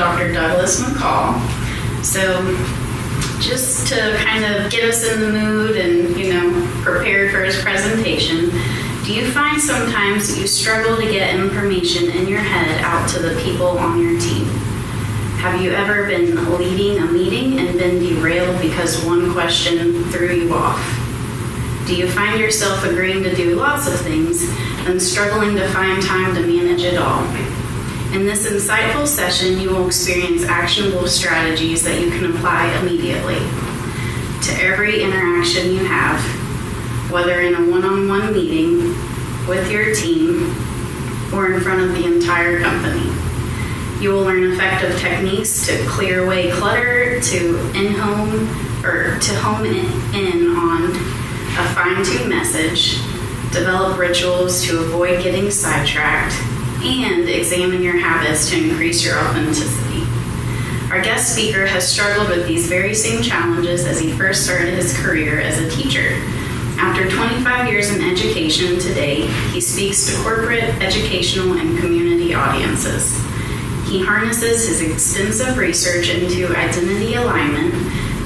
Dr. Douglas McCall. So just to kind of get us in the mood and, prepared for his presentation, do you find sometimes that you struggle to get information in your head out to the people on your team? Have you ever been leading a meeting and been derailed because one question threw you off? Do you find yourself agreeing to do lots of things and struggling to find time to manage it all? In this insightful session, you will experience actionable strategies that you can apply immediately to every interaction you have, whether in a one-on-one meeting, with your team, or in front of the entire company. You will learn effective techniques to clear away clutter, to home in on a fine-tuned message, develop rituals to avoid getting sidetracked, and examine your habits to increase your authenticity. Our guest speaker has struggled with these very same challenges as he first started his career as a teacher. After 25 years in education today, he speaks to corporate, educational, and community audiences. He harnesses his extensive research into identity alignment,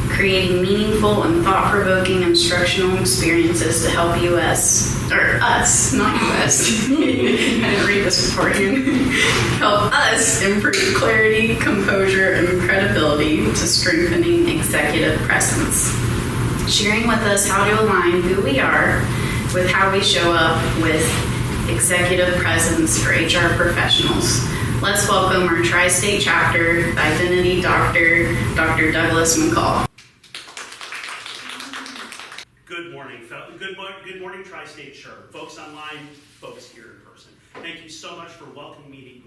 creating meaningful and thought-provoking instructional experiences to help us, not US, I didn't read this beforehand, help us improve clarity, composure, and credibility to strengthening executive presence. Sharing with us how to align who we are with how we show up with executive presence for HR professionals. Let's welcome our Tri-State Chapter Identity Doctor, Dr. Douglas McCall. Good morning, Tri-State SHRM. Folks online, folks here in person. Thank you so much for welcoming me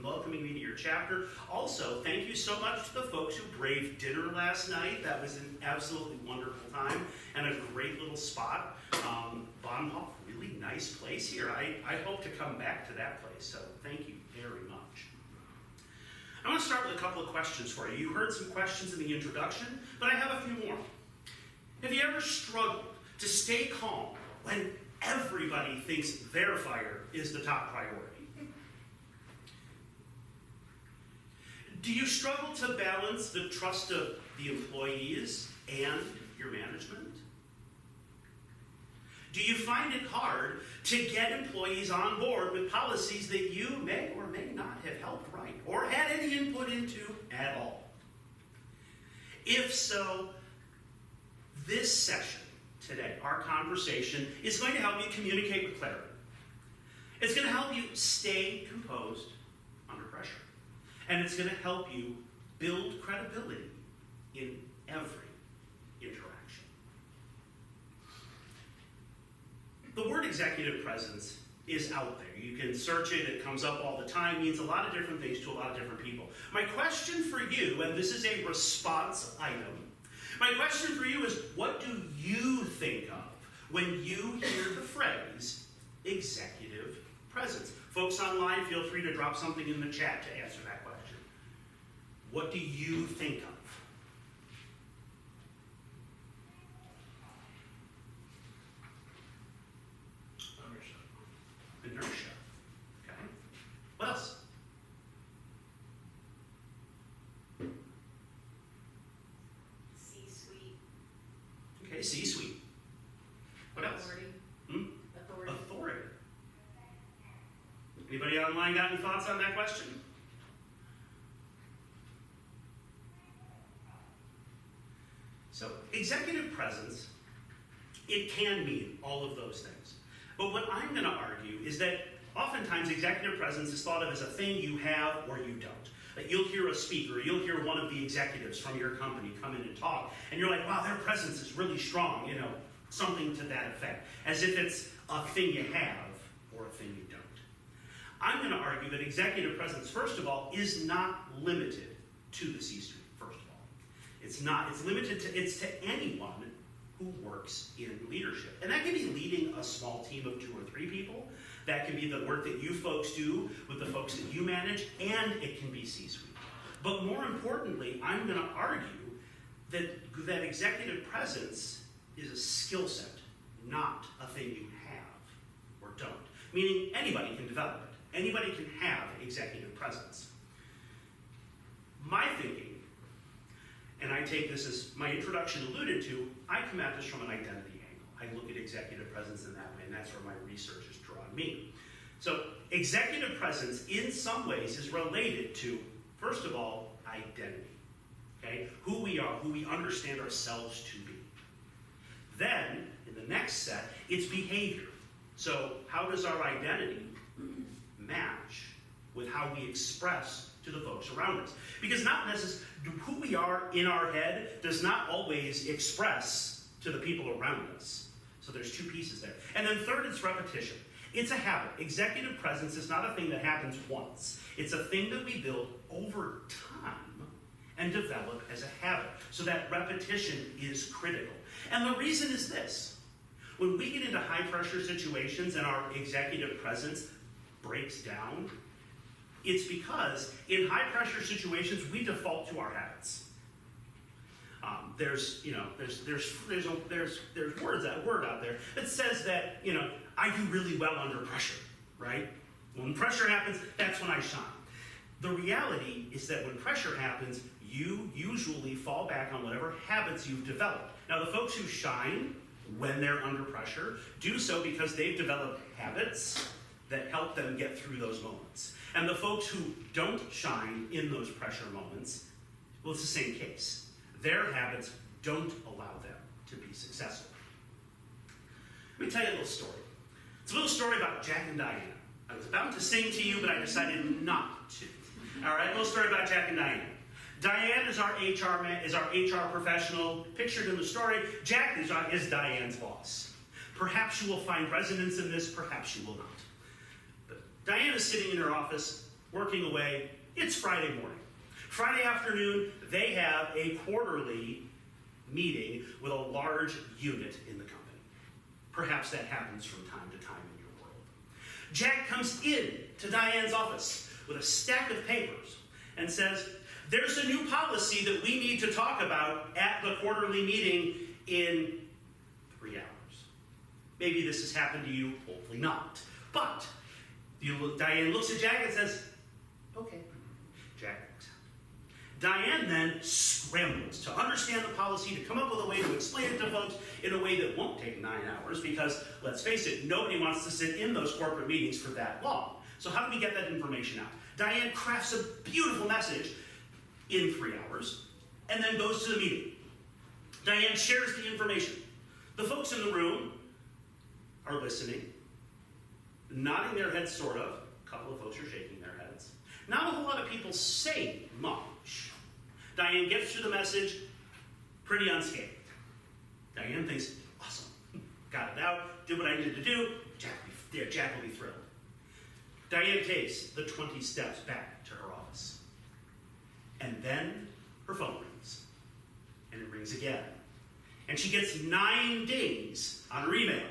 to your chapter. Also, thank you so much to the folks who braved dinner last night. That was an absolutely wonderful time and a great little spot. Baumhof, really nice place here. I hope to come back to that place, so thank you very much. I want to start with a couple of questions for you. You heard some questions in the introduction, but I have a few more. Have you ever struggled to stay calm when everybody thinks their fire is the top priority? Do you struggle to balance the trust of the employees and your management? Do you find it hard to get employees on board with policies that you may or may not have helped write or had any input into at all? If so, this session today, our conversation, is going to help you communicate with clarity. It's going to help you stay composed under pressure. And it's going to help you build credibility in every interaction. The word executive presence is out there. You can search it. It comes up all the time. It means a lot of different things to a lot of different people. My question for you, and this is a response item, my question for you is, what do you think of when you hear the phrase executive presence? Folks online, feel free to drop something in the chat to answer that question. What do you think of? Inertia. Okay. What else? Okay, C-suite. What else? Authority. Anybody online got any thoughts on that question? So, executive presence, it can mean all of those things. But what I'm going to argue is that oftentimes executive presence is thought of as a thing you have or you don't. Like you'll hear a speaker, you'll hear one of the executives from your company come in and talk, and you're like, wow, their presence is really strong, something to that effect, as if it's a thing you have or a thing you don't. I'm going to argue that executive presence, first of all, is not limited to the C-suite, first of all. It's not. It's limited to anyone who works in leadership. And that can be leading a small team of 2 or 3 people. That can be the work that you folks do with the folks that you manage, and it can be C-suite. But more importantly, I'm going to argue that executive presence is a skill set, not a thing you have or don't. Meaning anybody can develop it. Anybody can have executive presence. My thinking, and I take this as my introduction alluded to, I come at this from an identity angle. I look at executive presence in that way, and that's where my research has drawn me. So executive presence in some ways is related to, first of all, identity. Okay? Who we are, who we understand ourselves to be. Then, in the next set, it's behavior. So how does our identity match with how we express to the folks around us? Because not necessarily who we are in our head does not always express to the people around us. So there's two pieces there. And then third, it's repetition. It's a habit. Executive presence is not a thing that happens once. It's a thing that we build over time and develop as a habit. So that repetition is critical. And the reason is this. When we get into high pressure situations and our executive presence breaks down, it's because in high pressure situations we default to our habits. There's word out there that says that, I do really well under pressure, right? When pressure happens, that's when I shine. The reality is that when pressure happens, you usually fall back on whatever habits you've developed. Now, the folks who shine when they're under pressure do so because they've developed habits that help them get through those moments. And the folks who don't shine in those pressure moments, well, it's the same case. Their habits don't allow them to be successful. Let me tell you a little story. It's a little story about Jack and Diana. I was about to sing to you, but I decided not to. All right, a little story about Jack and Diana. Diane is our HR professional pictured in the story. Jack is Diane's boss. Perhaps you will find resonance in this, perhaps you will not. But Diane is sitting in her office, working away. It's Friday morning. Friday afternoon, they have a quarterly meeting with a large unit in the company. Perhaps that happens from time to time in your world. Jack comes in to Diane's office with a stack of papers and says, there's a new policy that we need to talk about at the quarterly meeting in 3 hours. Maybe this has happened to you, hopefully not. But Diane looks at Jack and says, okay. Jack walks out. Diane then scrambles to understand the policy, to come up with a way to explain it to folks in a way that won't take 9 hours, because, let's face it, nobody wants to sit in those corporate meetings for that long. So how do we get that information out? Diane crafts a beautiful message in 3 hours, and then goes to the meeting. Diane shares the information. The folks in the room are listening, nodding their heads sort of. A couple of folks are shaking their heads. Not a whole lot of people say much. Diane gets through the message pretty unscathed. Diane thinks, awesome, got it out, did what I needed to do, Jack will be thrilled. Diane takes the 20 steps back to her office. And then her phone rings. And it rings again. And she gets 9 dings on her email.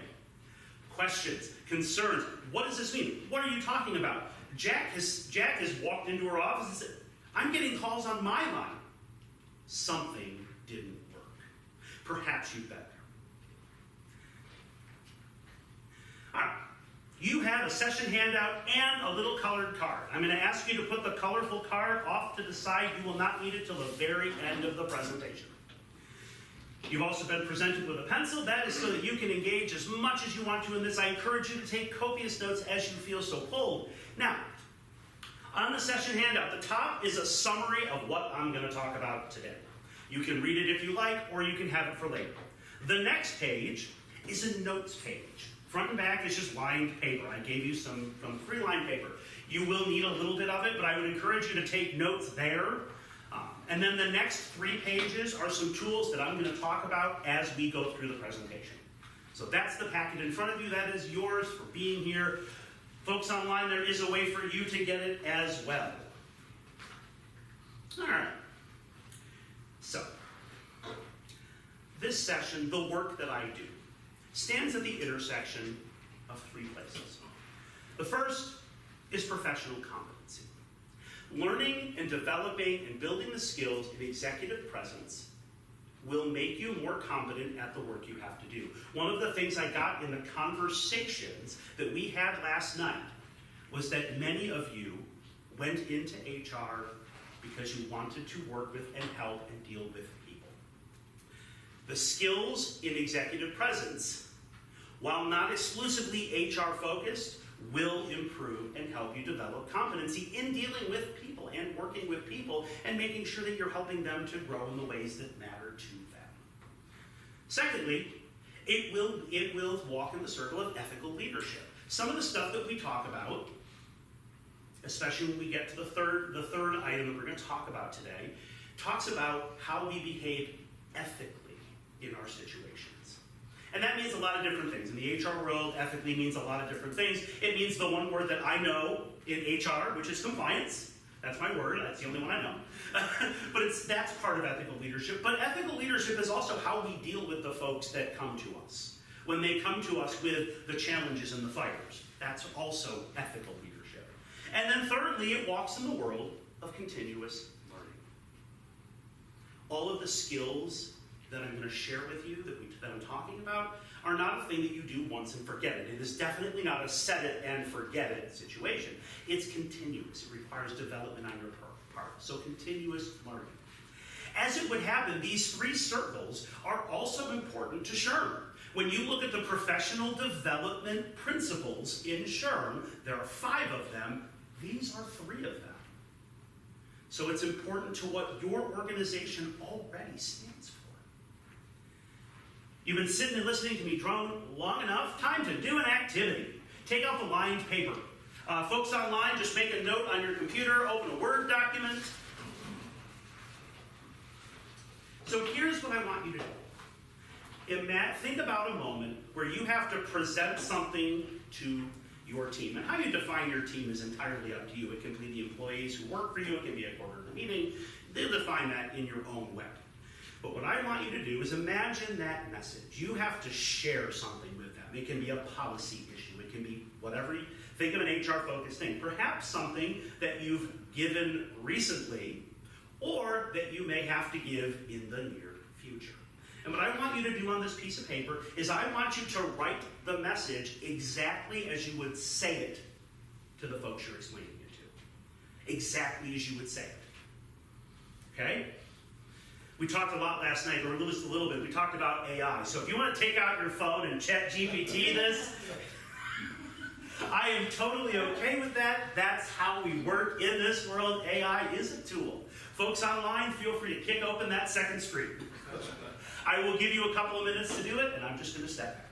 Questions, concerns. What does this mean? What are you talking about? Jack has walked into her office and said, I'm getting calls on my line. Something didn't work. Perhaps you better. All right. You have a session handout and a little colored card. I'm going to ask you to put the colorful card off to the side. You will not need it till the very end of the presentation. You've also been presented with a pencil. That is so that you can engage as much as you want to in this. I encourage you to take copious notes as you feel so pulled. Now, on the session handout, the top is a summary of what I'm going to talk about today. You can read it if you like, or you can have it for later. The next page is a notes page. Front and back is just lined paper. I gave you some free lined paper. You will need a little bit of it, but I would encourage you to take notes there. And then the next 3 pages are some tools that I'm going to talk about as we go through the presentation. So that's the packet in front of you. That is yours for being here. Folks online, there is a way for you to get it as well. All right. So, this session, the work that I do, stands at the intersection of 3 places. The first is professional competency. Learning and developing and building the skills in executive presence will make you more competent at the work you have to do. One of the things I got in the conversations that we had last night was that many of you went into HR because you wanted to work with and help and deal with people. The skills in executive presence, while not exclusively HR focused, will improve and help you develop competency in dealing with people and working with people and making sure that you're helping them to grow in the ways that matter to them. Secondly, it will walk in the circle of ethical leadership. Some of the stuff that we talk about, especially when we get to the third item that we're going to talk about today, talks about how we behave ethically in our situations. And that means a lot of different things. In the HR world, ethically means a lot of different things. It means the one word that I know in HR, which is compliance. That's my word. That's the only one I know. But that's part of ethical leadership. But ethical leadership is also how we deal with the folks that come to us. When they come to us with the challenges and the fires, that's also ethical leadership. And then thirdly, it walks in the world of continuous learning. All of the skills that I'm going to share with you, that I'm talking about, are not a thing that you do once and forget it. It is definitely not a set it and forget it situation. It's continuous. It requires development on your part. So continuous learning. As it would happen, these three circles are also important to SHRM. When you look at the professional development principles in SHRM, there are 5 of them. These are 3 of them. So it's important to what your organization already stands for. You've been sitting and listening to me drone long enough. Time to do an activity. Take out the lined paper. Folks online, just make a note on your computer, open a Word document. So here's what I want you to do. Think about a moment where you have to present something to your team. And how you define your team is entirely up to you. It can be the employees who work for you. It can be a quarterly meeting. They'll define that in your own way. But what I want you to do is imagine that message. You have to share something with them. It can be a policy issue. It can be whatever. Think of an HR-focused thing. Perhaps something that you've given recently or that you may have to give in the near future. And what I want you to do on this piece of paper is I want you to write the message exactly as you would say it to the folks you're explaining it to. Exactly as you would say it. Okay? We talked a lot last night, or just a little bit. We talked about AI. So if you want to take out your phone and chat GPT this, I am totally okay with that. That's how we work in this world. AI is a tool. Folks online, feel free to kick open that second screen. I will give you a couple of minutes to do it, and I'm just going to step back.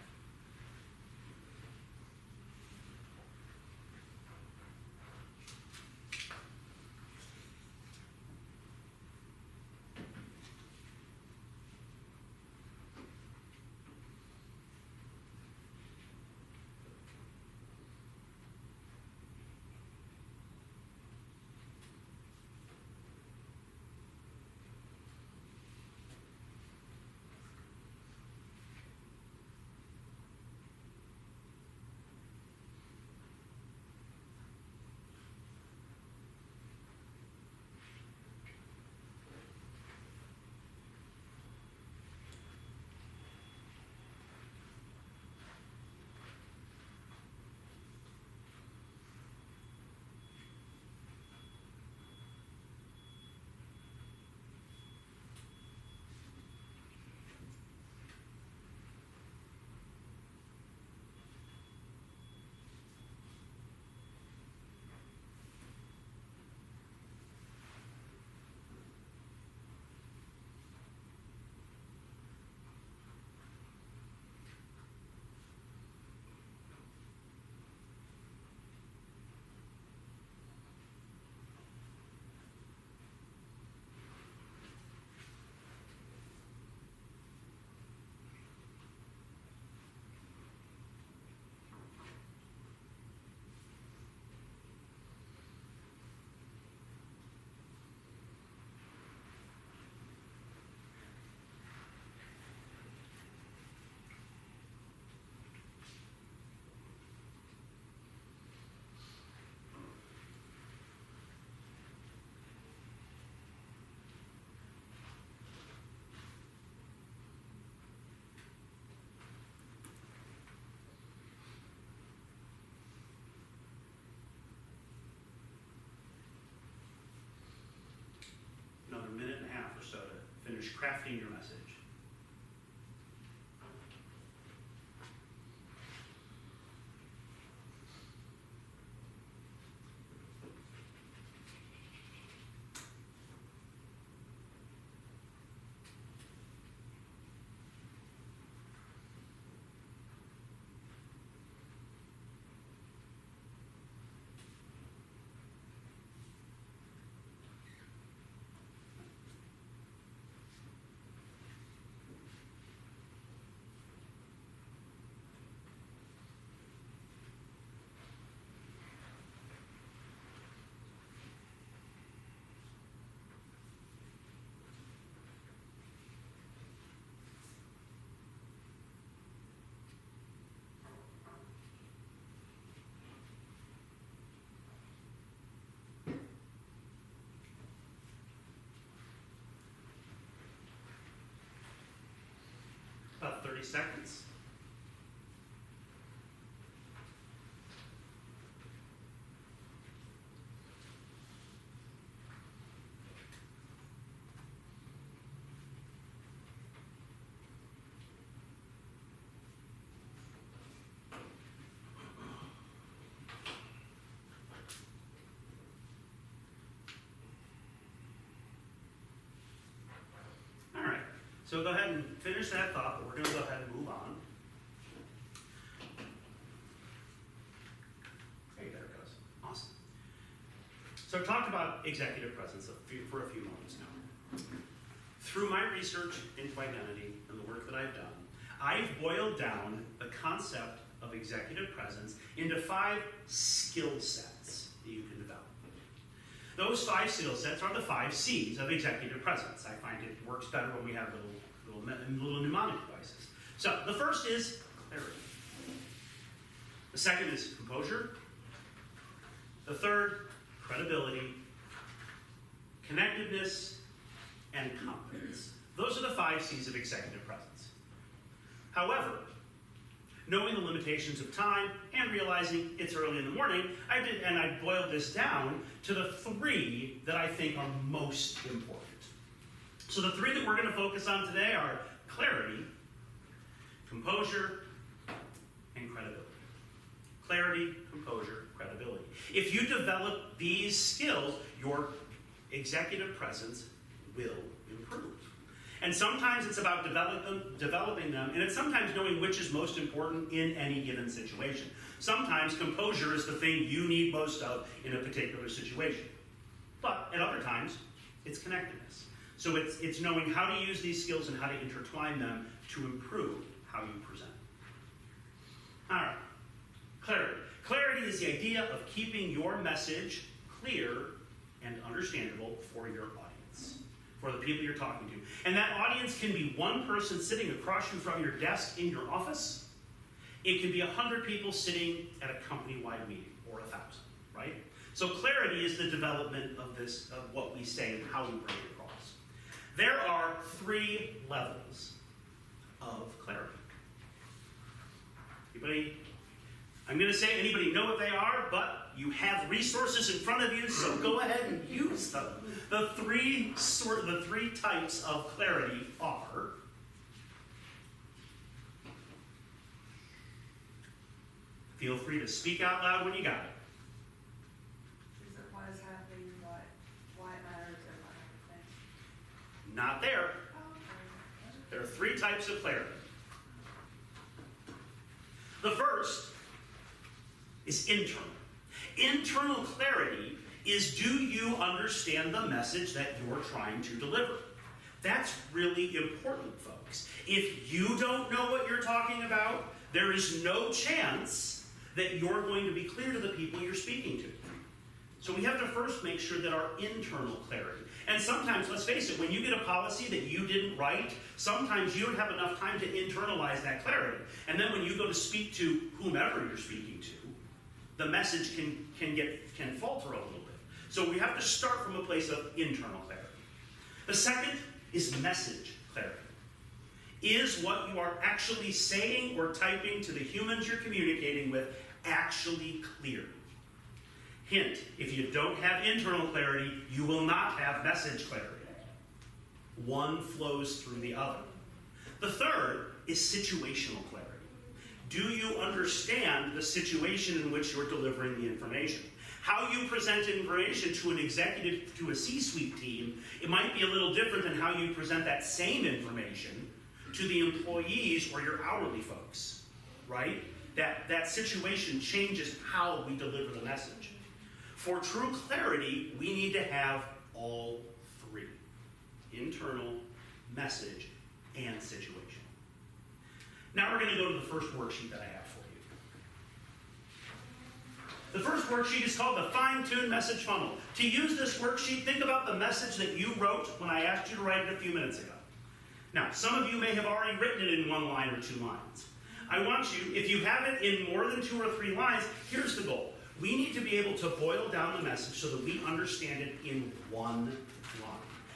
finish crafting your message. About 30 seconds. All right, so go ahead and finish that thought, but we're going to go ahead and move on. Hey, there it goes. Awesome. So I've talked about executive presence for a few moments now. Through my research into identity and the work that I've done, I've boiled down the concept of executive presence into 5 skill sets that you can develop. Those 5 skill sets are the 5 C's of executive presence. I find it works better when we have little mnemonic devices. So the first is clarity. The second is composure. The third, credibility, connectedness, and confidence. Those are the 5 C's of executive presence. However, knowing the limitations of time and realizing it's early in the morning, I boiled this down to the 3 that I think are most important. So the 3 that we're going to focus on today are clarity, composure, and credibility. Clarity, composure, credibility. If you develop these skills, your executive presence will improve. And sometimes it's about developing them, and it's sometimes knowing which is most important in any given situation. Sometimes composure is the thing you need most of in a particular situation. But at other times, it's connectedness. So it's knowing how to use these skills and how to intertwine them to improve how you present. All right, clarity. Clarity is the idea of keeping your message clear and understandable for your audience, for the people you're talking to. And that audience can be one person sitting across you from your desk in your office. It can be 100 people sitting at a company-wide meeting, or 1,000, right? So clarity is the development of this, of what we say and how we bring it across. There are 3 levels of clarity. I'm going to say anybody know what they are, but you have resources in front of you, so go ahead and use them. The three types of clarity are feel free to speak out loud when you got it. Is it what is happening, why it matters, or what happened? Not there. Oh, okay. There are 3 types of clarity. The first is internal. Internal clarity is, do you understand the message that you're trying to deliver? That's really important, folks. If you don't know what you're talking about, there is no chance that you're going to be clear to the people you're speaking to. So we have to first make sure that our internal clarity. And sometimes, let's face it, when you get a policy that you didn't write, sometimes you don't have enough time to internalize that clarity. And then when you go to speak to whomever you're speaking to, the message can falter a little bit. So we have to start from a place of internal clarity. The second is message clarity. Is what you are actually saying or typing to the humans you're communicating with actually clear? Hint, if you don't have internal clarity, you will not have message clarity. One flows through the other. The third is situational clarity. Do you understand the situation in which you're delivering the information? How you present information to an executive, to a C-suite team, it might be a little different than how you present that same information to the employees or your hourly folks, right? That situation changes how we deliver the message. For true clarity, we need to have all three: internal, message, and situational. Now we're going to go to the first worksheet that I have for you. The first worksheet is called the fine-tuned message funnel. To use this worksheet, think about the message that you wrote when I asked you to write it a few minutes ago. Now, some of you may have already written it in 1 line or 2 lines. I want you, if you have it in more than 2 or 3 lines, here's the goal. We need to be able to boil down the message so that we understand it in 1 line.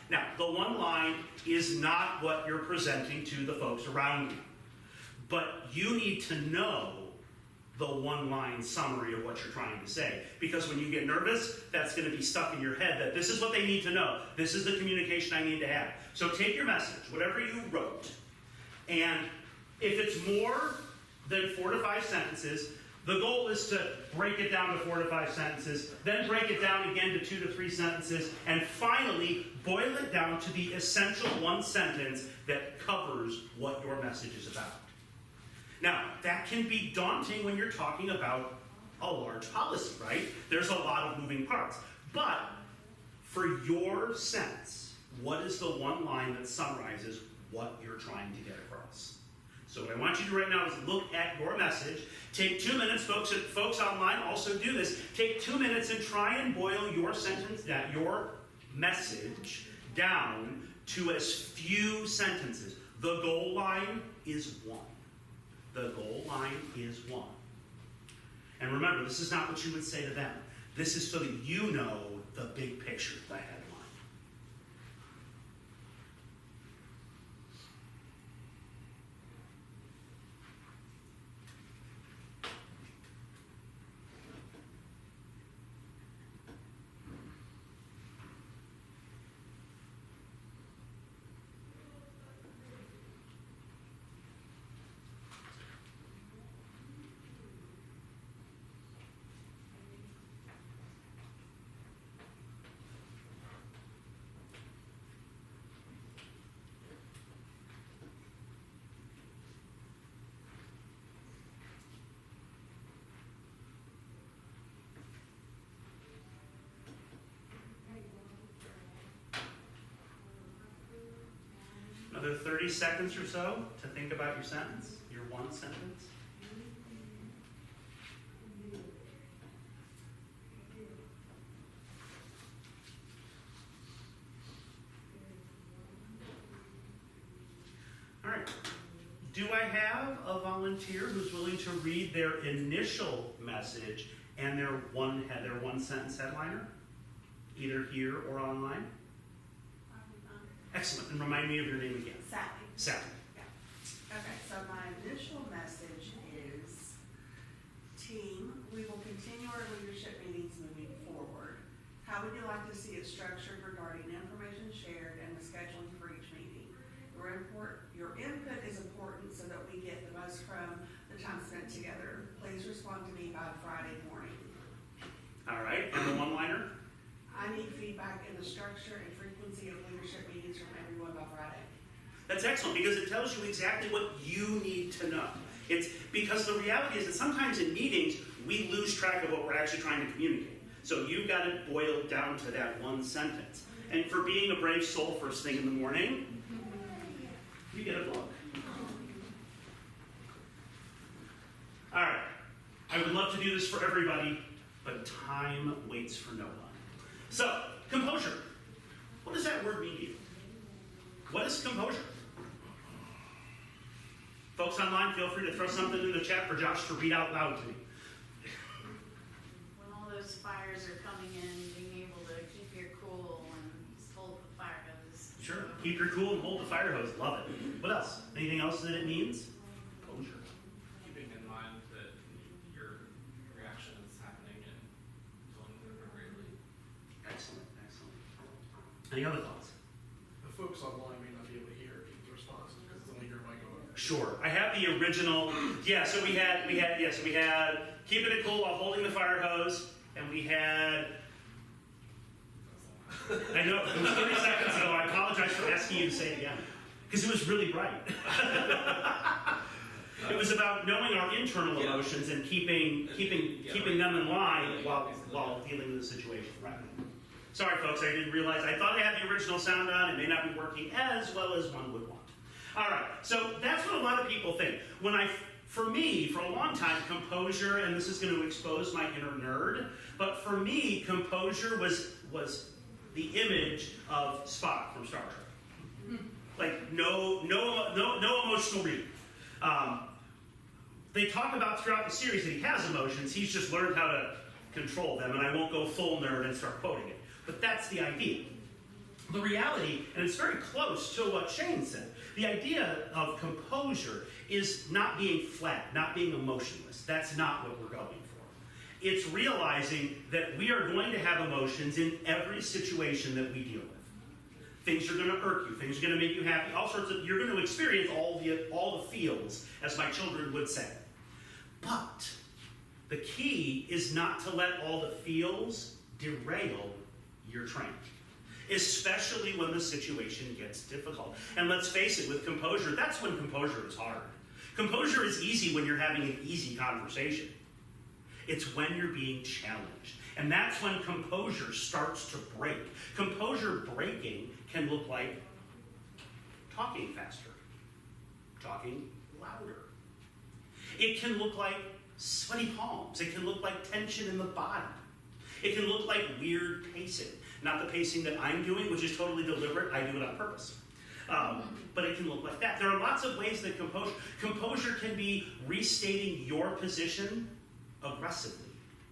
Now, the 1 line is not what you're presenting to the folks around you. But you need to know the 1-line summary of what you're trying to say. Because when you get nervous, that's going to be stuck in your head that this is what they need to know. This is the communication I need to have. So take your message, whatever you wrote, and if it's more than 4 to 5 sentences, the goal is to break it down to 4 to 5 sentences, then break it down again to 2 to 3 sentences, and finally boil it down to the essential 1 sentence that covers what your message is about. Now, that can be daunting when you're talking about a large policy, right? There's a lot of moving parts. But for your sense, what is the 1 line that summarizes what you're trying to get across? So what I want you to do right now is look at your message. Take 2 minutes, folks online also do this. Take 2 minutes and try and boil your sentence down, your message down to as few sentences. The goal line is 1. The goal line is 1. And remember, this is not what you would say to them. This is so that you know the big picture, the headline. Another 30 seconds or so to think about your sentence, your 1 sentence. All right. Do I have a volunteer who's willing to read their initial message and their one sentence headliner, either here or online? Excellent. And remind me of your name again. Sally. Sally. Yeah. Okay, so my initial message is, team, we will continue our leadership meetings moving forward. How would you like to see it structured regarding information shared and the scheduling for each meeting? Your input is important so that we get the most from the time spent together. Please respond to me by Friday morning. All right. And the 1-liner? I need feedback in the structure and frequency of leadership meetings from everyone by Friday. That's excellent because it tells you exactly what you need to know. It's because the reality is that sometimes in meetings, we lose track of what we're actually trying to communicate. So you've got it boiled down to that 1 sentence. And for being a brave soul first thing in the morning, you get a book. All right. I would love to do this for everybody, but time waits for no one. So, composure. What does that word mean to you? What is composure? Folks online, feel free to throw something in the chat for Josh to read out loud to me. When all those fires are coming in, being able to keep your cool and hold the fire hose. Sure. Keep your cool and hold the fire hose. Love it. What else? Anything else that it means? Composure. Keeping in mind that your reaction is happening and doing it appropriately. Excellent. Excellent. Any other thoughts? The folks online Sure. I have the original. Yeah, so we had keeping it cool while holding the fire hose, and we had. I know, it was 30 seconds ago. I apologize for asking you to say it again, because it was really bright. It was about knowing our internal emotions and keeping them in line while dealing with the situation. Right. Sorry, folks, I didn't realize. I thought I had the original sound on. It may not be working as well as one would want. All right, so that's what a lot of people think. For me, for a long time, composure, and this is going to expose my inner nerd, but for me, composure was the image of Spock from Star Trek. Like no emotional reading. They talk about throughout the series that he has emotions. He's just learned how to control them, and I won't go full nerd and start quoting it. But that's the idea. The reality, and it's very close to what Shane said, the idea of composure is not being flat, not being emotionless. That's not what we're going for. It's realizing that we are going to have emotions in every situation that we deal with. Things are going to irk you. Things are going to make you happy. All sorts of. You're going to experience all the feels, as my children would say. But the key is not to let all the feels derail your training, especially when the situation gets difficult. And let's face it, with composure, that's when composure is hard. Composure is easy when you're having an easy conversation. It's when you're being challenged. And that's when composure starts to break. Composure breaking can look like talking faster, talking louder. It can look like sweaty palms. It can look like tension in the body. It can look like weird pacing. Not the pacing that I'm doing, which is totally deliberate. I do it on purpose. But it can look like that. There are lots of ways that composure can be restating your position aggressively.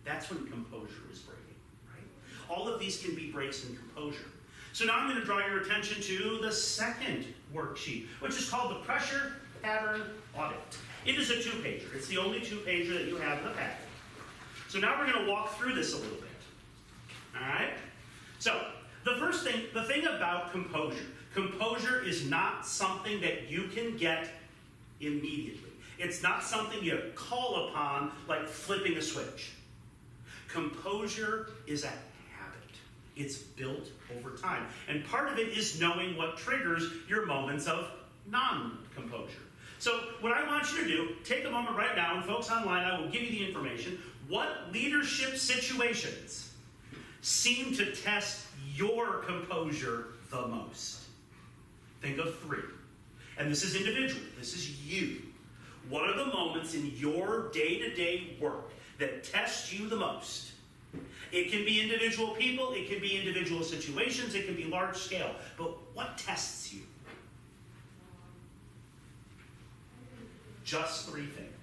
That's when composure is breaking, right? All of these can be breaks in composure. So now I'm going to draw your attention to the second worksheet, which is called the Pressure Pattern Audit. It is a 2-pager. It's the only 2-pager that you have in the packet. So now we're going to walk through this a little bit. All right? So the thing about composure is not something that you can get immediately. It's not something you call upon like flipping a switch. Composure is a habit. It's built over time. And part of it is knowing what triggers your moments of non-composure. So what I want you to do, take a moment right now, and folks online, I will give you the information. What leadership situations seem to test your composure the most? Think of 3. And this is individual. This is you. What are the moments in your day-to-day work that test you the most? It can be individual people. It can be individual situations. It can be large scale. But what tests you? Just 3 things.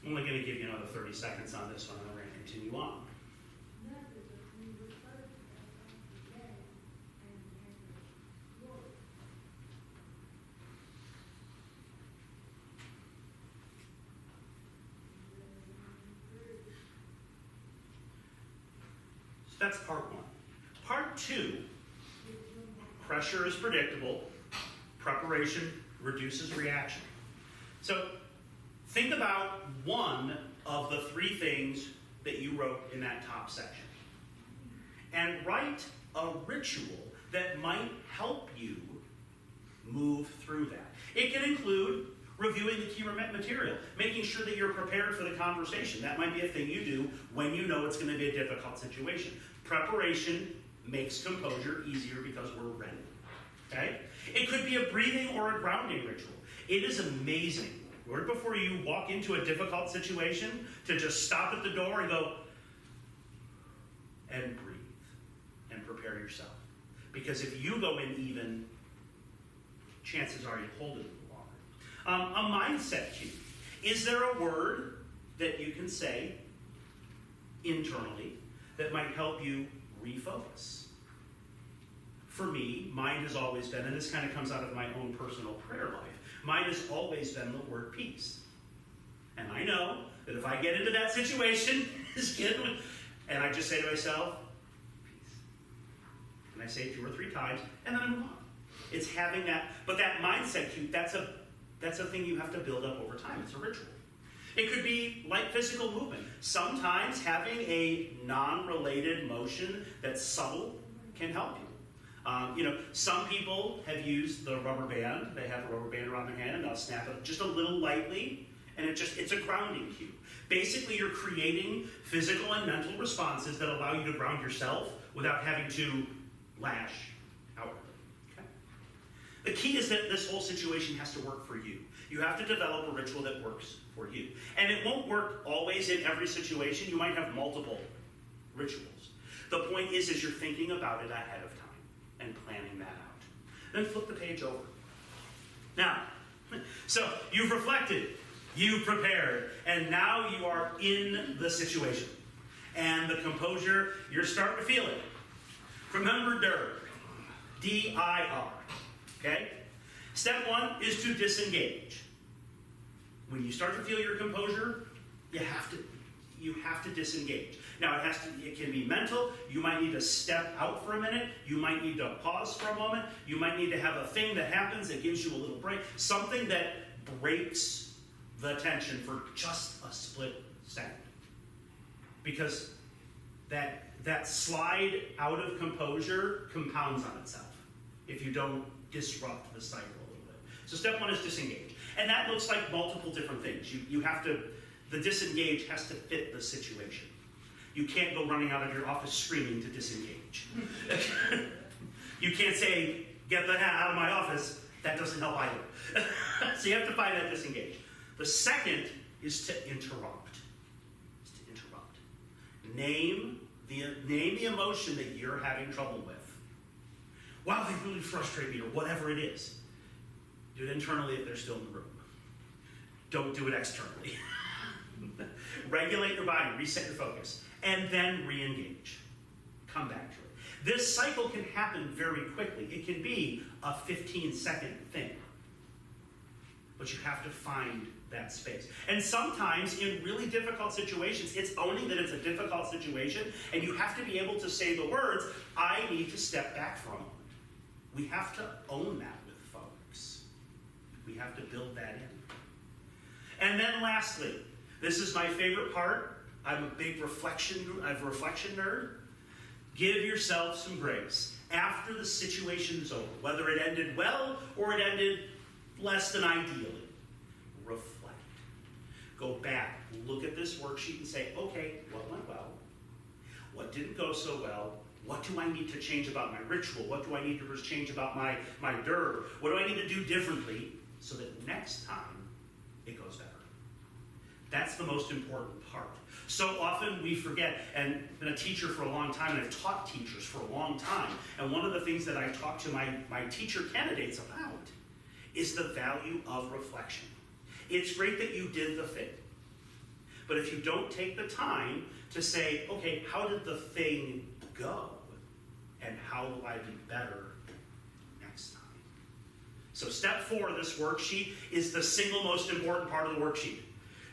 I'm only going to give you another 30 seconds on this one, and then we're going to continue on. So that's part 1. Part 2, pressure is predictable. Preparation reduces reaction. So think about one of the 3 things that you wrote in that top section. And write a ritual that might help you move through that. It can include reviewing the key material, making sure that you're prepared for the conversation. That might be a thing you do when you know it's going to be a difficult situation. Preparation makes composure easier because we're ready. Okay? It could be a breathing or a grounding ritual. It is amazing, right before you walk into a difficult situation, to just stop at the door and go, and breathe, and prepare yourself. Because if you go in even, chances are you'll hold it a little longer. A mindset cue. Is there a word that you can say internally that might help you refocus? for me, mine has always been, and this kind of comes out of my own personal prayer life, mine has always been the word peace. And I know that if I get into that situation, and I just say to myself, peace. And I say it 2 or 3 times, and then I move on. It's having that, but that mindset cue, that's a thing you have to build up over time. It's a ritual. It could be like physical movement. Sometimes having a non-related motion that's subtle can help you. Some people have used the rubber band. They have a rubber band around their hand and they'll snap it just a little lightly, and it's a grounding cue. Basically, you're creating physical and mental responses that allow you to ground yourself without having to lash outwardly. Okay? The key is that this whole situation has to work for you. You have to develop a ritual that works for you. And it won't work always in every situation. You might have multiple rituals. The point is you're thinking about it ahead of time and planning that out. Then flip the page over. Now, so you've reflected, you've prepared, and now you are in the situation. And the composure, you're starting to feel it. Remember DIR. D-I-R. Okay? Step 1 is to disengage. When you start to feel your composure, you have to disengage. Now it can be mental. You might need to step out for a minute. You might need to pause for a moment. You might need to have a thing that happens that gives you a little break. Something that breaks the tension for just a split second. Because that slide out of composure compounds on itself if you don't disrupt the cycle a little bit. So step 1 is disengage. And that looks like multiple different things. The disengage has to fit the situation. You can't go running out of your office screaming to disengage. You can't say, get the hell out of my office. That doesn't help either. So you have to find that disengage. The second is to interrupt. Name the emotion that you're having trouble with. Wow, they really frustrate me, or whatever it is. Do it internally if they're still in the room. Don't do it externally. Regulate your body, reset your focus, and then re-engage. Come back to it. This cycle can happen very quickly. It can be a 15-second thing. But you have to find that space. And sometimes in really difficult situations, it's owning that it's a difficult situation, and you have to be able to say the words, I need to step back for a moment. We have to own that with folks. We have to build that in. And then lastly, this is my favorite part. I'm a big reflection nerd. Give yourself some grace. After the situation is over, whether it ended well or it ended less than ideally, reflect. Go back, look at this worksheet and say, okay, what went well? What didn't go so well? What do I need to change about my ritual? What do I need to change about my DIR? What do I need to do differently so that next time it goes better? That's the most important part. So often we forget, and I've been a teacher for a long time, and I've taught teachers for a long time, and one of the things that I talk to my teacher candidates about is the value of reflection. It's great that you did the thing, but if you don't take the time to say, okay, how did the thing go, and how will I be better next time? So step 4 of this worksheet is the single most important part of the worksheet,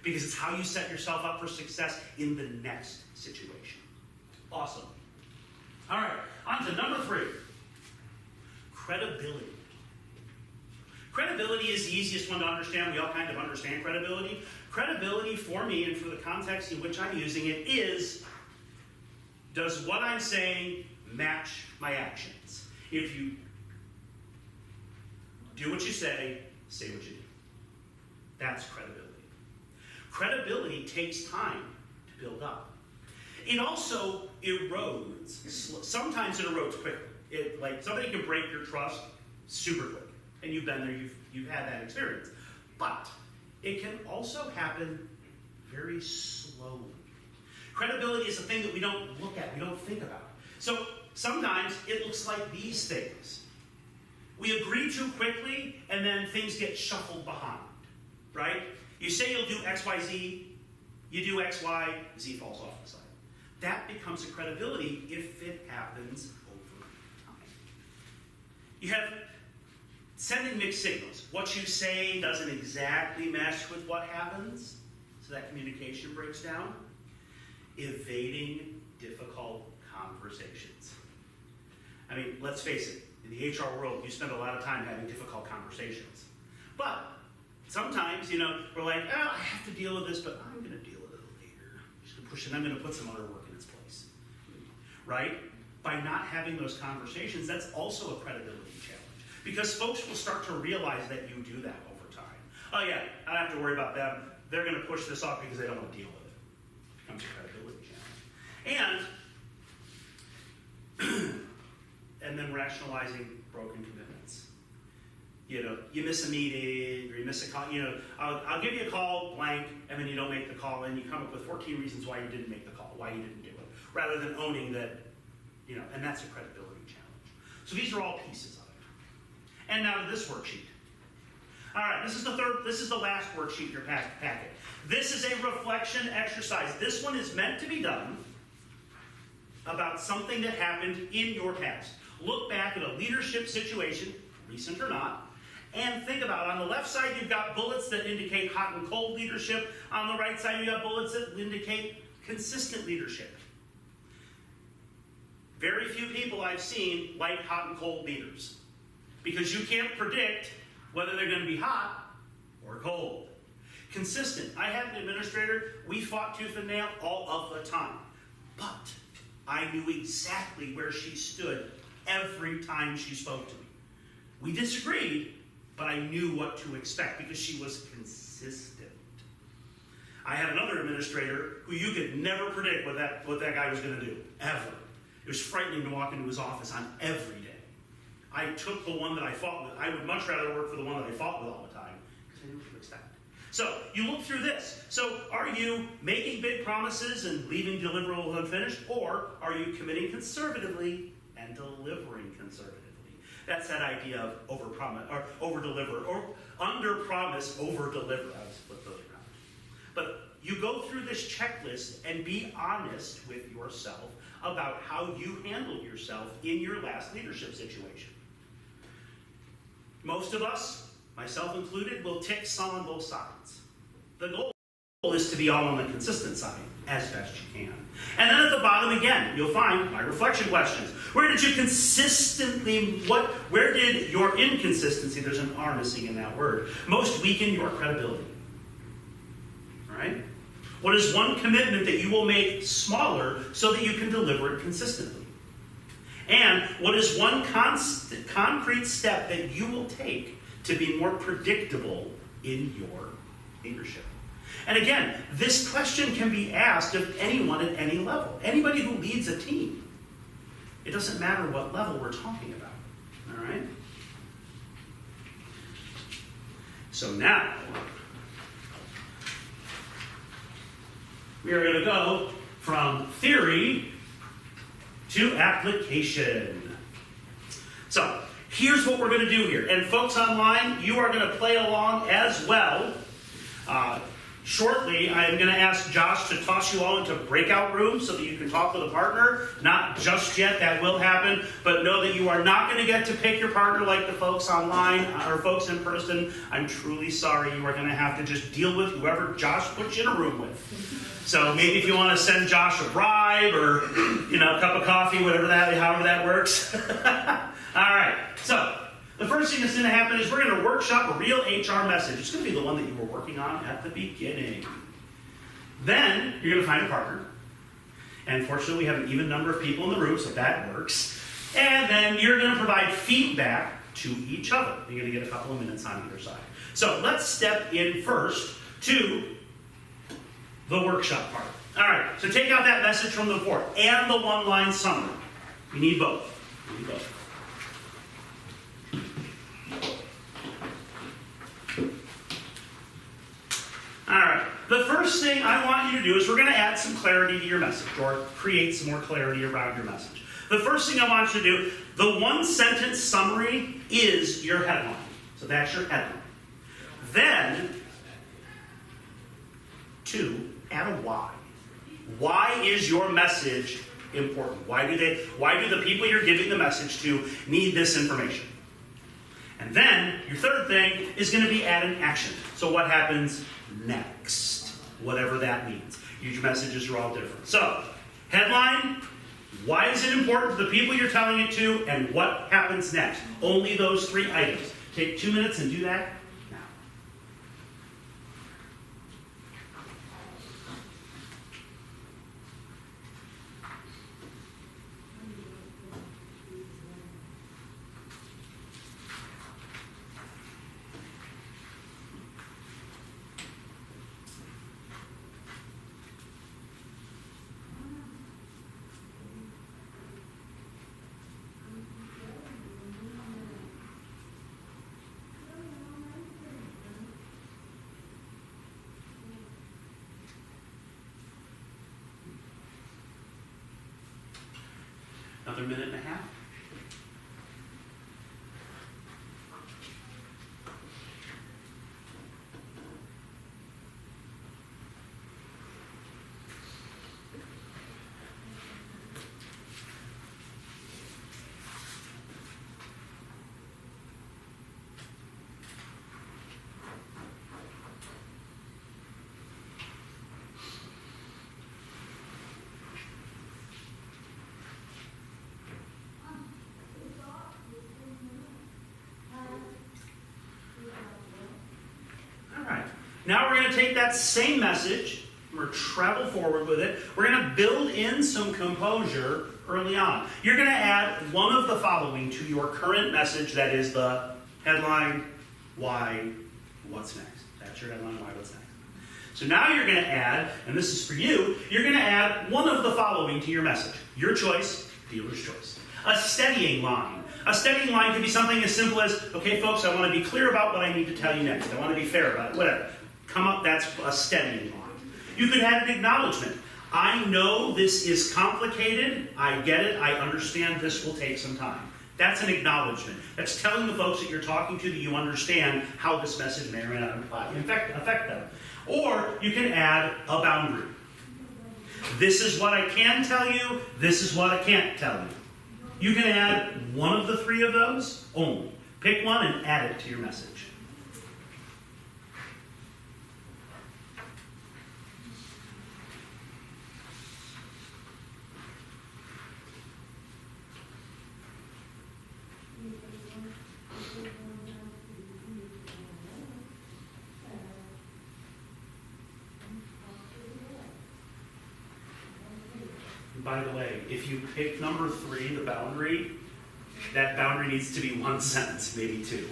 because it's how you set yourself up for success in the next situation. Awesome. All right, on to number 3. Credibility. Credibility is the easiest one to understand. We all kind of understand credibility. Credibility for me, and for the context in which I'm using it, is, does what I'm saying match my actions? If you do what you say what you do. That's credibility. Credibility takes time to build up. It also erodes. Sometimes it erodes quickly. Like somebody can break your trust super quick. And you've been there, you've had that experience. But it can also happen very slowly. Credibility is a thing that we don't look at, we don't think about. So sometimes it looks like these things. We agree too quickly, and then things get shuffled behind, right? You say you'll do X, Y, Z, you do X, Y, Z falls off the side. That becomes a credibility if it happens over time. You have sending mixed signals. What you say doesn't exactly mesh with what happens, so that communication breaks down. Evading difficult conversations. I mean, let's face it, in the HR world, you spend a lot of time having difficult conversations. But sometimes, we're like, oh, I have to deal with this, but I'm going to deal with it later. I'm just going to push it, I'm going to put some other work in its place. Right? By not having those conversations, that's also a credibility challenge. Because folks will start to realize that you do that over time. Oh yeah, I don't have to worry about them. They're going to push this off because they don't want to deal with it. It becomes a credibility challenge. And then rationalizing broken commitments. You miss a meeting, or you miss a call, I'll give you a call, blank, and then you don't make the call, and you come up with 14 reasons why you didn't make the call, why you didn't do it, rather than owning that, and that's a credibility challenge. So these are all pieces of it. And now to this worksheet. All right, this is the last worksheet in your packet. This is a reflection exercise. This one is meant to be done about something that happened in your past. Look back at a leadership situation, recent or not, and think about it. On the left side, you've got bullets that indicate hot and cold leadership. On the right side, you've got bullets that indicate consistent leadership. Very few people I've seen like hot and cold leaders, because you can't predict whether they're going to be hot or cold. Consistent. I had an administrator, we fought tooth and nail all of the time. But I knew exactly where she stood every time she spoke to me. We disagreed, but I knew what to expect because she was consistent. I had another administrator who you could never predict what that guy was going to do, ever. It was frightening to walk into his office on every day. I took the one that I fought with. I would much rather work for the one that I fought with all the time because I knew what to expect. So you look through this. So are you making big promises and leaving deliverables unfinished, or are you committing conservatively and delivering conservatively? That's that idea of overpromise or overdeliver, or underpromise, overdeliver. I was flipped really around. But you go through this checklist and be honest with yourself about how you handled yourself in your last leadership situation. Most of us, myself included, will tick some on both sides. The goal is to be all on the consistent side as best you can. And then at the bottom again, you'll find my reflection questions. Where did you consistently, where did your inconsistency, there's an R missing in that word, most weaken your credibility? All right? What is one commitment that you will make smaller so that you can deliver it consistently? And what is one concrete step that you will take to be more predictable in your leadership? And again, this question can be asked of anyone at any level. Anybody who leads a team. It doesn't matter what level we're talking about. All right? So now, we are going to go from theory to application. So, here's what we're going to do here. And folks online, you are going to play along as well. Shortly, I am going to ask Josh to toss you all into breakout rooms so that you can talk with a partner. Not just yet, that will happen, but know that you are not going to get to pick your partner like the folks online or folks in person. I'm truly sorry. You are going to have to just deal with whoever Josh puts you in a room with. So maybe if you want to send Josh a bribe or, a cup of coffee, however that works. All right, so the first thing that's going to happen is we're going to workshop a real HR message. It's going to be the one that you were working on at the beginning. Then you're going to find a partner. And fortunately, we have an even number of people in the room, so that works. And then you're going to provide feedback to each other. You're going to get a couple of minutes on either side. So let's step in first to the workshop part. All right, so take out that message from the report and the one-line summary. We need both. All right, the first thing I want you to do is we're going to add some clarity to your message, or create some more clarity around your message. The first thing I want you to do, the one-sentence summary is your headline. So that's your headline. Then, 2, add a why. Why is your message important? Why do the people you're giving the message to need this information? And then your third thing is going to be add an action. So what happens next? Whatever that means. Your messages are all different. So, headline, why is it important to the people you're telling it to, and what happens next? Only those 3 items. Take 2 minutes and do that now. Another minute and a half. Now we're going to take that same message, we're going to travel forward with it, we're going to build in some composure early on. You're going to add one of the following to your current message, that is the headline, why, what's next. That's your headline, why, what's next. So now you're going to add, and this is for you, you're going to add one of the following to your message. Your choice, dealer's choice. A steadying line. A steadying line could be something as simple as, okay folks, I want to be clear about what I need to tell you next. I want to be fair about it, whatever. Come up, that's a steadying line. You could add an acknowledgement. I know this is complicated, I get it, I understand this will take some time. That's an acknowledgement. That's telling the folks that you're talking to that you understand how this message may or may not affect them. Or you can add a boundary. This is what I can tell you, this is what I can't tell you. You can add one of the 3 of those only. Pick one and add it to your message. By the way, if you pick number 3, the boundary, that boundary needs to be 1 sentence, maybe 2,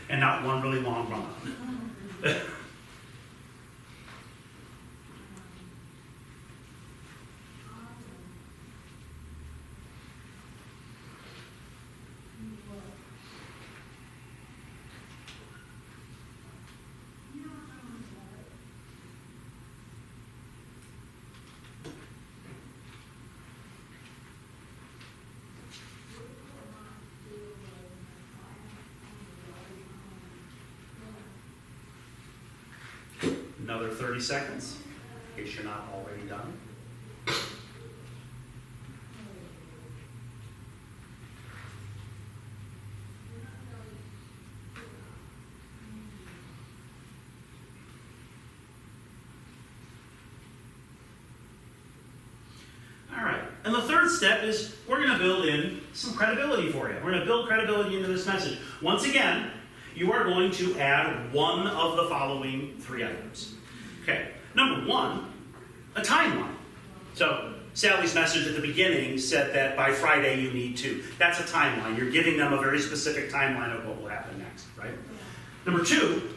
and not one really long run-on. Another 30 seconds, in case you're not already done. All right, and the third step is we're going to build in some credibility for you. We're going to build credibility into this message. Once again, you are going to add one of the following 3 items. Okay, number 1, a timeline. So Sally's message at the beginning said that by Friday you need to. That's a timeline. You're giving them a very specific timeline of what will happen next, right? Number 2,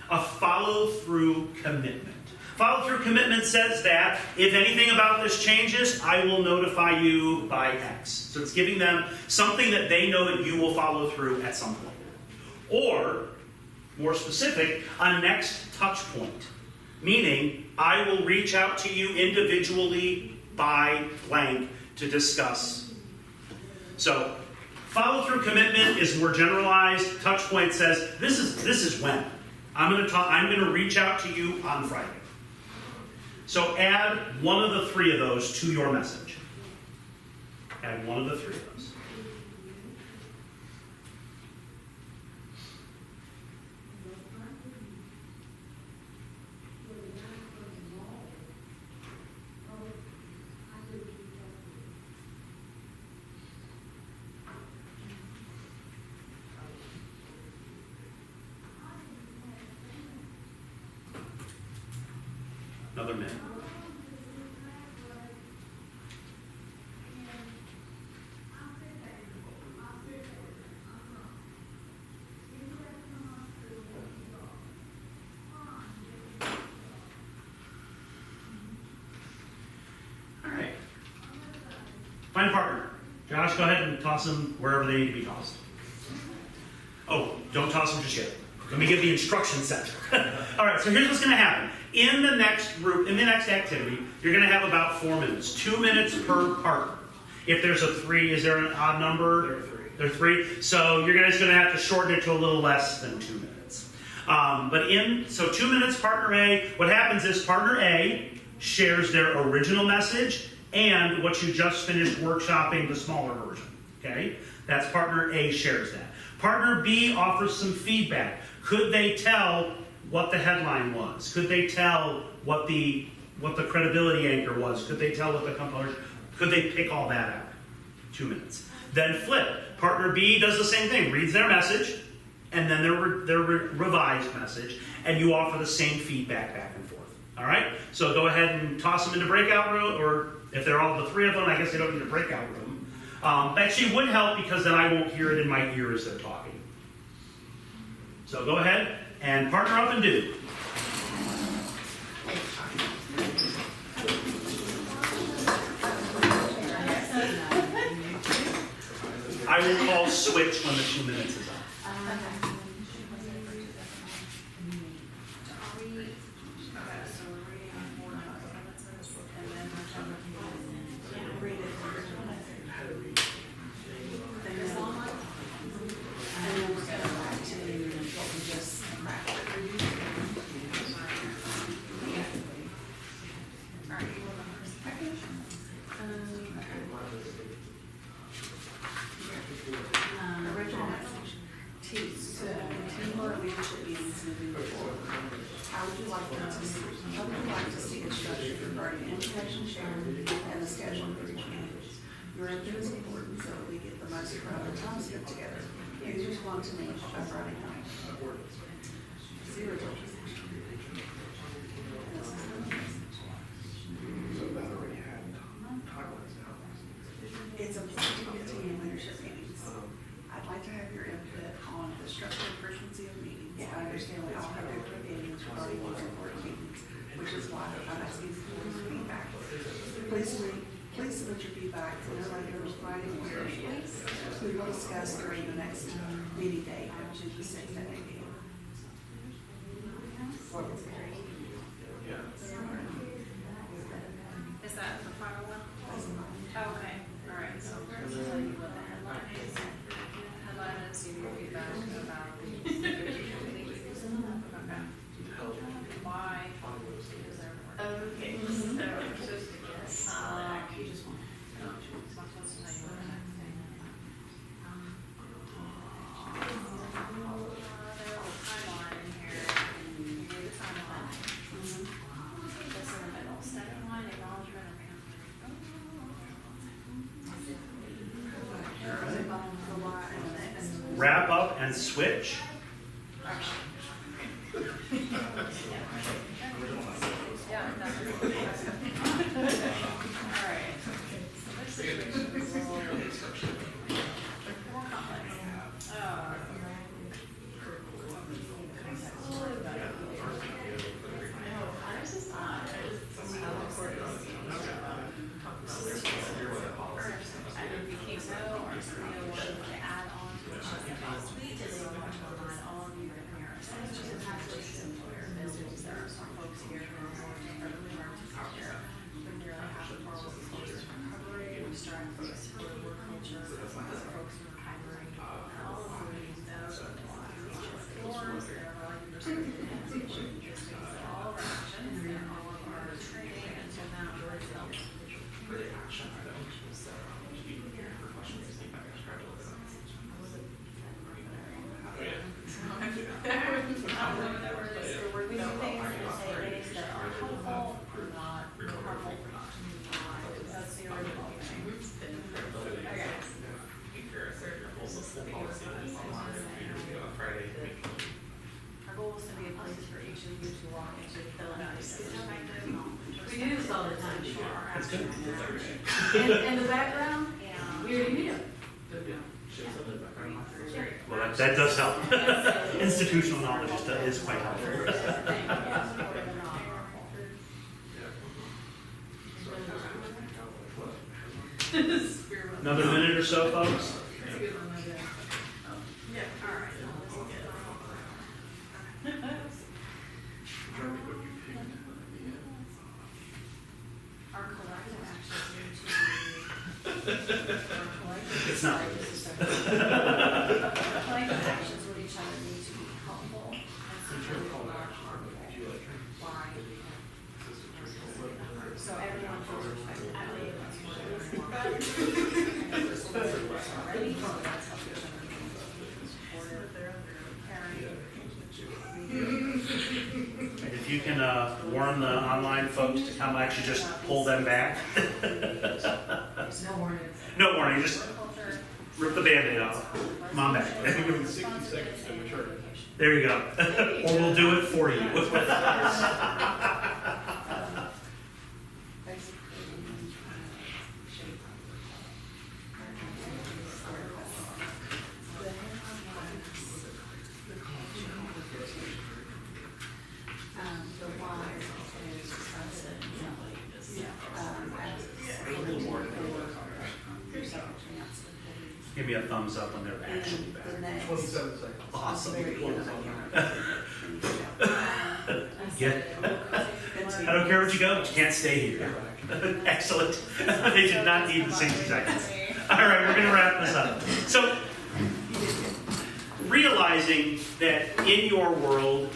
a follow-through commitment. Follow-through commitment says that if anything about this changes, I will notify you by X. So it's giving them something that they know that you will follow through at some point. Or, more specific, a next touch point. Meaning, I will reach out to you individually by blank to discuss. So, follow-through commitment is more generalized. Touch point says, this is when. I'm going to reach out to you on Friday. So add one of the 3 of those to your message. Add one of the 3 of those. 1 minute. All right. Find a partner. Josh, go ahead and toss them wherever they need to be tossed. Oh, don't toss them just yet. Let me give the instruction set. All right, so here's what's going to happen. In the next group, in the next activity, you're going to have about 4 minutes. 2 minutes per partner. If there's a 3, is there an odd number? There are 3. So you're just going to have to shorten it to a little less than 2 minutes. So 2 minutes, partner A. What happens is partner A shares their original message and what you just finished workshopping, the smaller version. Okay? That's partner A shares that. Partner B offers some feedback. Could they tell what the headline was? Could they tell what the credibility anchor was? Could they tell what the composure? Could they pick all that out? 2 minutes. Then flip. Partner B does the same thing. Reads their message, and then their revised message, and you offer the same feedback back and forth. All right? So go ahead and toss them into breakout room, or if they're all the 3 of them, I guess they don't need a breakout room. Actually, it would help because then I won't hear it in my ear as they're talking. So go ahead and partner up and do. I will call switch when the 2 minutes is up. Your input is important so that we get the most from the concept together. Please respond to me by Friday night. It's important to get team leadership meetings. I'd like to have your input on the structure and frequency of meetings. I understand we all have different opinions regarding these important meetings, which is why I'm asking for feedback. Please submit your feedback to no later than Friday morning. We will discuss during the next meeting date, which is the 6th at 8 p.m. Is that the final one? Oh, okay, all right, so first I'll tell you what the headline is. Headline is your feedback about the okay. Why is there more? Okay, so just You just want to tell you what the next thing. There's a timeline in here. You gave the timeline. This in the middle. Second line, acknowledgement of Wrap up and switch. Yeah, that's all right. So this is more complex. Our goal is to be a place for each of you to walk into, fill out your system, We do this all the time. That's good. And the background, we already knew. Well, that does help. Institutional knowledge is quite helpful. Another minute or so, folks? Yeah, all right. Our collective actions need to be. It's not. Collective actions with each other need to be helpful and securely or harmful. Why? So everyone feels respected. I believe that's what everyone wants. Already, so that's how we're going to be supportive, caring. If you can warn the online folks to come, actually just pull them back. No warning. No warning, just rip the Band-Aid off. Come on back. 60 seconds to mature. There you go. Or we'll do it for you. The why is present, Give me a thumbs up when they're actually back. 27 seconds. Awesome. I don't care what you go, you can't stay here. Excellent. They did not need the 60 seconds. All right, we're going to wrap this up. So, realizing that in your world,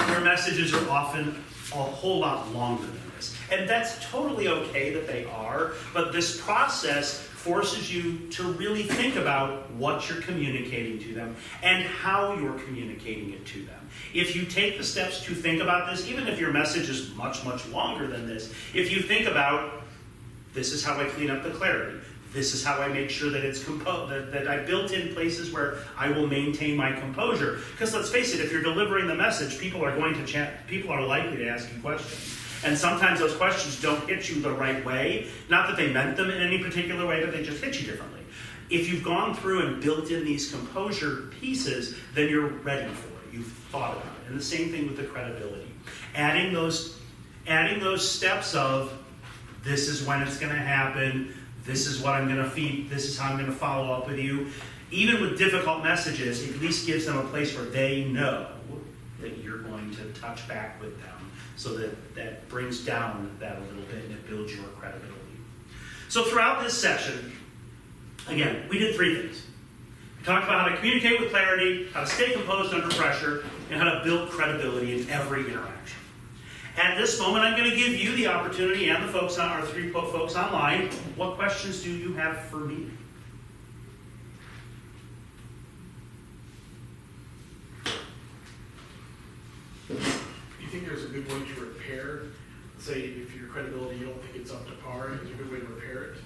your messages are often a whole lot longer than this. And that's totally okay that they are, but this process forces you to really think about what you're communicating to them and how you're communicating it to them. If you take the steps to think about this, even if your message is much, much longer than this, if you think about, this is how I clean up the clarity, this is how I make sure that it's that I built in places where I will maintain my composure. Because let's face it, if you're delivering the message, people are likely to ask you questions. And sometimes those questions don't hit you the right way. Not that they meant them in any particular way, but they just hit you differently. If you've gone through and built in these composure pieces, then you're ready for it. You've thought about it. And the same thing with the credibility. Adding those steps of, this is when it's going to happen, this is what I'm going to feed, this is how I'm going to follow up with you. Even with difficult messages, it at least gives them a place where they know that you're going to touch back with them. So that brings down that a little bit and it builds your credibility. So throughout this session, again, we did three things. We talked about how to communicate with clarity, how to stay composed under pressure, and how to build credibility in every interaction. At this moment, I'm going to give you the opportunity and the folks on our three folks online. What questions do you have for me? You think there's a good way to repair, say, if your credibility, you don't think it's up to par, is there a good way to repair it?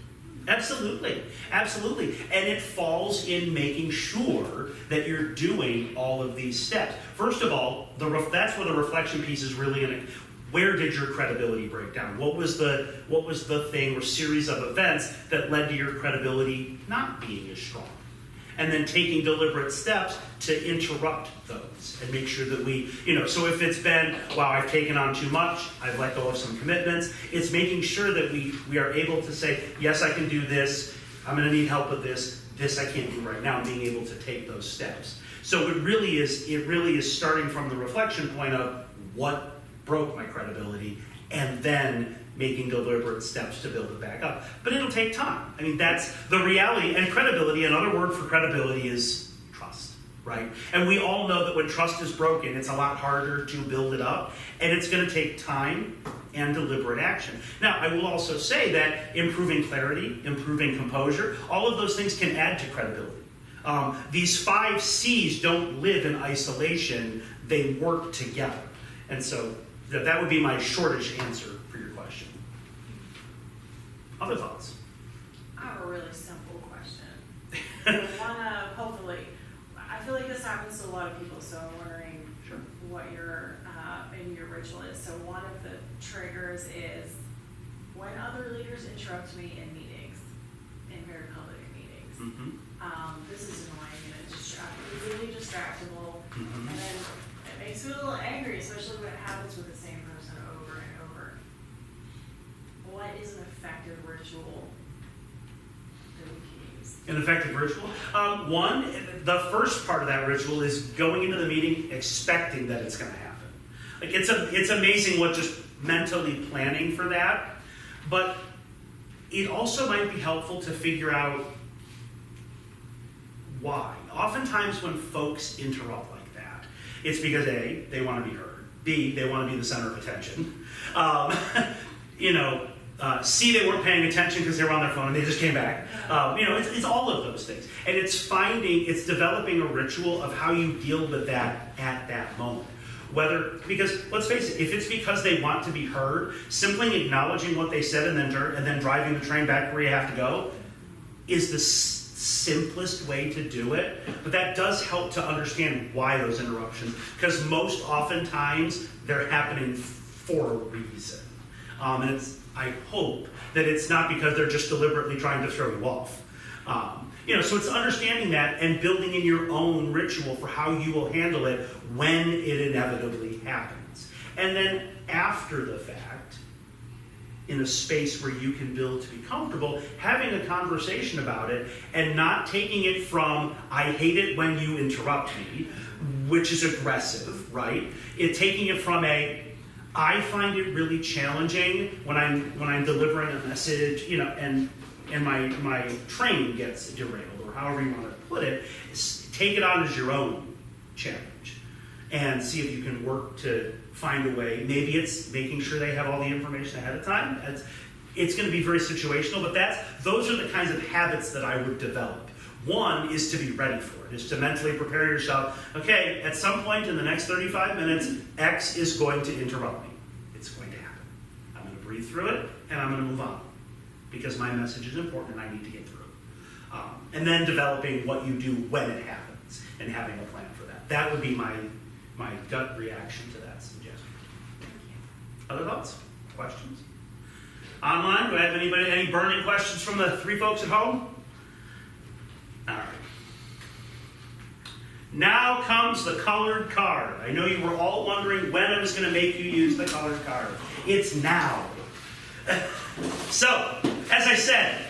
Absolutely, absolutely. And it falls in making sure that you're doing all of these steps. First of all, that's where the reflection piece is really going to, where did your credibility break down? What was the thing or series of events that led to your credibility not being as strong? And then taking deliberate steps to interrupt those and make sure that we, so if it's been, wow, I've taken on too much, I've let go of some commitments, it's making sure that we are able to say, yes, I can do this, I'm going to need help with this I can't do right now, and being able to take those steps. So it really is starting from the reflection point of what broke my credibility, and then making deliberate steps to build it back up. But it'll take time. I mean, that's the reality. And credibility, another word for credibility is trust, right? And we all know that when trust is broken, it's a lot harder to build it up, and it's going to take time and deliberate action. Now, I will also say that improving clarity, improving composure, all of those things can add to credibility. These 5 C's don't live in isolation. They work together. And so that would be my shortish answer for your question. Other thoughts? I have a really simple question. One of, hopefully, I feel like this happens to a lot of people, so I'm wondering Sure. what your, in your ritual is. So one of the triggers is when other leaders interrupt me in meetings, in very public meetings. Mm-hmm. This is annoying and it's really distractible. Mm-hmm. And then it makes me a little angry, especially when it happens with the same person over and over. What is an effective ritual that we can use? An effective ritual? One, the first part of that ritual is going into the meeting expecting that it's going to happen. Like it's amazing what just mentally planning for that, but it also might be helpful to figure out why. Oftentimes when folks interrupt like that, it's because A, they want to be heard, B, they want to be the center of attention, C, they weren't paying attention because they were on their phone and they just came back. It's all of those things. And it's developing a ritual of how you deal with that at that moment. Because let's face it, if it's because they want to be heard, simply acknowledging what they said and then driving the train back where you have to go is the simplest way to do it. But that does help to understand why those interruptions, because most oftentimes they're happening for a reason. And I hope that it's not because they're just deliberately trying to throw you off. So it's understanding that and building in your own ritual for how you will handle it when it inevitably happens. And then after the fact, in a space where you can build to be comfortable, having a conversation about it and not taking it from, I hate it when you interrupt me, which is aggressive, right? Taking it from I find it really challenging when I'm delivering a message, and my train gets derailed, or however you want to put it. Take it on as your own challenge and see if you can work to find a way. Maybe it's making sure they have all the information ahead of time. It's going to be very situational, but those are the kinds of habits that I would develop. One is to be ready for it, is to mentally prepare yourself. Okay, at some point in the next 35 minutes, X is going to interrupt me. It's going to happen. I'm going to breathe through it, and I'm going to move on, because my message is important and I need to get through. And then developing what you do when it happens and having a plan for that. That would be my gut reaction to that suggestion. Other thoughts? Questions? Online, do I have any burning questions from the three folks at home? All right. Now comes the colored card. I know you were all wondering when I was going to make you use the colored card. It's now. So, as I said,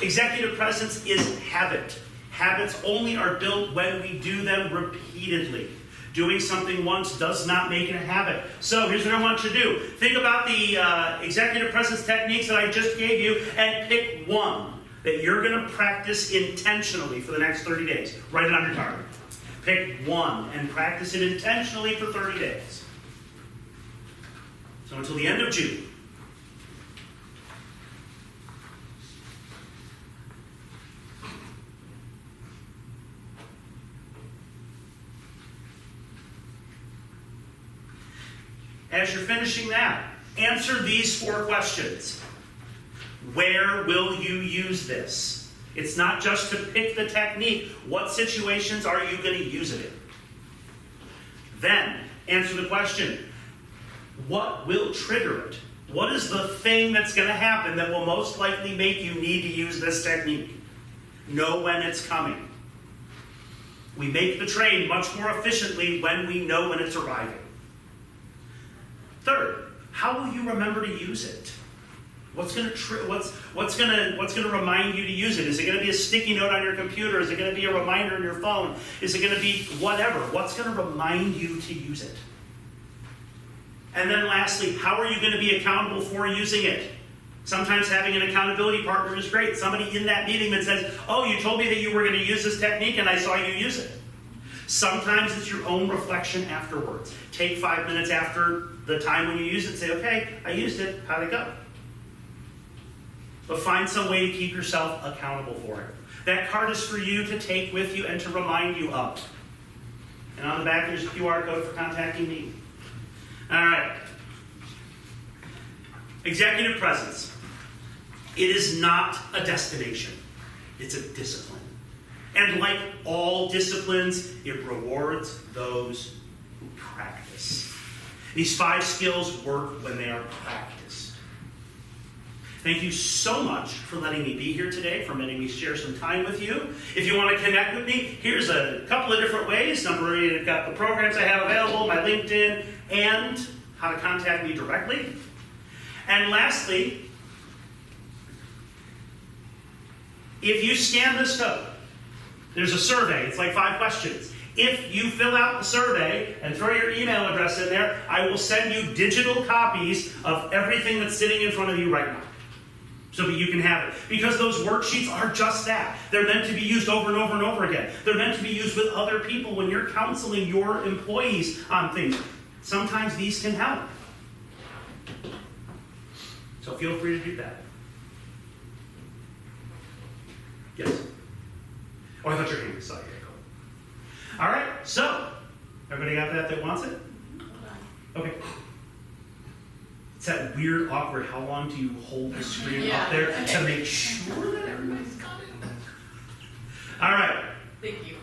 executive presence is habit. Habits only are built when we do them repeatedly. Doing something once does not make it a habit. So here's what I want you to do. Think about the executive presence techniques that I just gave you and pick one that you're going to practice intentionally for the next 30 days. Write it on your card. Pick one and practice it intentionally for 30 days. So until the end of June. As you're finishing that, answer these 4 questions. Where will you use this? It's not just to pick the technique. What situations are you going to use it in? Then, answer the question, what will trigger it? What is the thing that's going to happen that will most likely make you need to use this technique? Know when it's coming. We make the train much more efficiently when we know when it's arriving. Third, how will you remember to use it? What's going to remind you to use it? Is it going to be a sticky note on your computer? Is it going to be a reminder on your phone? Is it going to be whatever? What's going to remind you to use it? And then lastly, how are you going to be accountable for using it? Sometimes having an accountability partner is great. Somebody in that meeting that says, oh, you told me that you were going to use this technique and I saw you use it. Sometimes it's your own reflection afterwards. Take 5 minutes after the time when you use it, say, okay, I used it, how'd it go? But find some way to keep yourself accountable for it. That card is for you to take with you and to remind you of. And on the back there's a QR code for contacting me. All right. Executive presence. It is not a destination. It's a discipline. And like all disciplines, it rewards those who practice. These 5 skills work when they are practiced. Thank you so much for letting me be here today, for letting me share some time with you. If you want to connect with me, here's a couple of different ways. Number 8, I've got the programs I have available, my LinkedIn, and how to contact me directly. And lastly, if you scan this code, there's a survey. It's like 5 questions. If you fill out the survey and throw your email address in there, I will send you digital copies of everything that's sitting in front of you right now, so that you can have it. Because those worksheets are just that. They're meant to be used over and over and over again. They're meant to be used with other people when you're counseling your employees on things. Sometimes these can help. So feel free to do that. Yes? Oh, I thought your hand was sorry. All right, so everybody got that wants it? Okay. It's that weird, awkward, how long do you hold the screen up there to make sure that everybody's got it? All right. Thank you.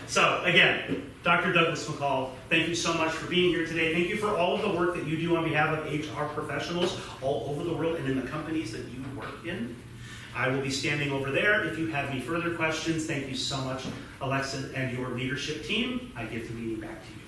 So, again, Dr. Douglas McCall, thank you so much for being here today. Thank you for all of the work that you do on behalf of HR professionals all over the world and in the companies that you work in. I will be standing over there. If you have any further questions, thank you so much, Alexa and your leadership team. I give the meeting back to you.